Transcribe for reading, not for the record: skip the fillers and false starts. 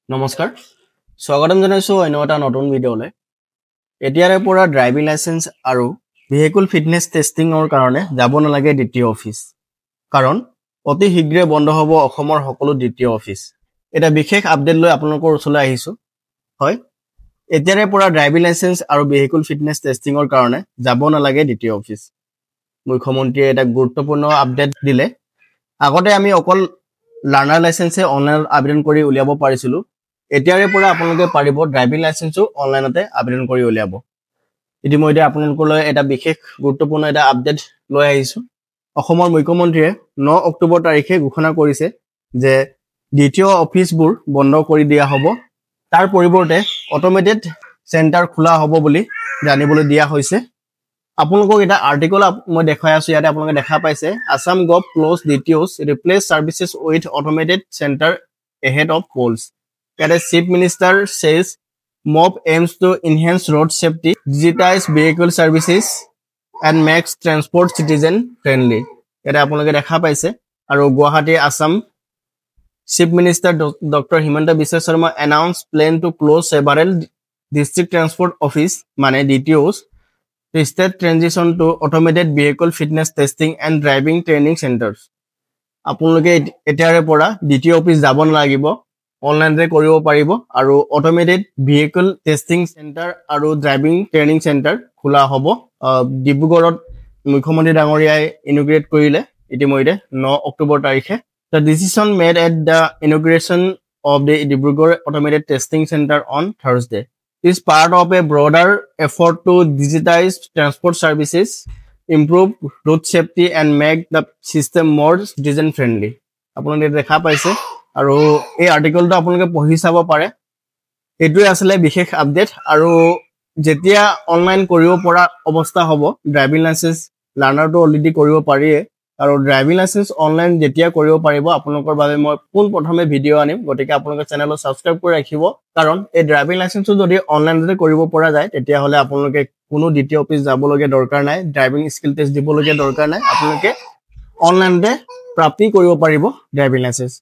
নমস্কাৰ স্বাগতম জনাইছো অন্য এটা নতুন ভিডিঅ'লৈ এতিয়াৰে পৰা ড্ৰাইভিং লাইসেন্স আৰু ভেহিকল ফিটনেস টেষ্টিংৰ কাৰণে যাব নালাগে দ্বিতীয় অফিচ কাৰণ অতি শীঘ্ৰে বন্ধ হ'ব অসমৰ সকলো দ্বিতীয় অফিচ এটা বিশেষ আপডেট লৈ আপোনালোকৰ ওচৰলৈ আহিছো হয় এতিয়াৰে পৰা ড্ৰাইভিং লাইসেন্স আৰু ভেহিকল ফিটনেস টেষ্টিংৰ কাৰণে যাব নালাগে দ্বিতীয় অফিচ মুখ্যমন্ত্ৰীয়ে এটা গুৰুত্বপূৰ্ণ আপডেট দিলে আগতে আমি অকল লাৰ্নাৰ লাইসেন্সে অনলাইন আবেদন কৰি উলিয়াব পাৰিছিলো এতিয়াৰে পৰা আপোনালোকে পাৰিব ড্ৰাইভিং লাইসেন্সও অনলাইনতে আবেদন কৰি উলিয়াব ইতিমধ্যে আপোনালোকলৈ এটা বিশেষ গুৰুত্বপূৰ্ণ এটা আপডেট লৈ আহিছো অসমৰ মুখ্যমন্ত্ৰীয়ে 9 অক্টোবৰ তাৰিখে ঘোষণা কৰিছে যে দ্বিতীয় অফিচবোৰ বন্ধ কৰি দিয়া হ'ব তাৰ পৰিৱৰ্তে অটোমেটেড চেণ্টাৰ খোলা হ'ব বুলি জানিবলৈ দিয়া হৈছে আপোনালোকক এটা আৰ্টিকল মই দেখাই আছো ইয়াতে আপোনালোকে দেখা পাইছে Assam gov close DTOs replace services with automated centre ahead of polls ইয়াতে chief minister says MOP aims to enhance road safety digitize vehicle services and makes transport citizen friendly ইয়াতে আপোনালোকে দেখা পাইছে আৰু Guwahati Assam chief minister doctor Himanta Biswa Sarma announced plan to close several district transport office মানে DTOs to state transition to automated vehicle fitness testing and driving training centers আপোনালোকে এতিয়াৰে পৰা দ্বিতীয় অফিচ যাব নালাগিব অনলাইনতে কৰিব পাৰিব আৰু অটোমেটেড ভেহিকল টেষ্টিং চেণ্টাৰ আৰু ড্ৰাইভিং ট্ৰেইনিং চেণ্টাৰ খোলা হ'ব ডিব্ৰুগড়ত মুখ্যমন্ত্ৰী ডাঙৰীয়াই ইনোগ্ৰেট কৰিলে ইতিমধ্যে 9 অক্টোবৰ তাৰিখে The decision made at the inauguration of the Dibrugarh Automated Testing Center on Thursday is part of a broader effort to digitize transport services, improve road safety and make the system more citizen friendly. আপোনালোকে দেখা পাইছে আৰু এই আৰ্টিকলটো আপোনালোকে পঢ়ি চাব পাৰে এটোই আসলে বিশেষ আপডেট আৰু যেতিয়া অনলাইন কৰিব পৰা অৱস্থা হ'ব ড্ৰাইভিং লাইসেন্স লাৰ্নাৰটো অলৰেডি কৰিব পাৰিয়ে আৰু ড্ৰাইভিং লাইসেন্স অনলাইন যেতিয়া কৰিব পাৰিব আপোনালোকৰ বাবে মই পোন প্ৰথমে ভিডিঅ' আনিম গতিকে আপোনালোকে চেনেলটো সাবস্ক্ৰাইব কৰি ৰাখিব কাৰণ এই ড্ৰাইভিং লাইসেন্সটো যদি অনলাইনতে কৰিব পৰা যায় তেতিয়া হলে আপোনালোকে কোনো দ্বিতীয় অফিচ যাবলগীয়া দৰকাৰ নাই ড্ৰাইভিং স্কিল টেষ্ট দিবলগীয়া দৰকাৰ নাই আপোনালোকে অনলাইনতে প্ৰাপ্তি কৰিব পাৰিব ড্ৰাইভিং লাইসেন্স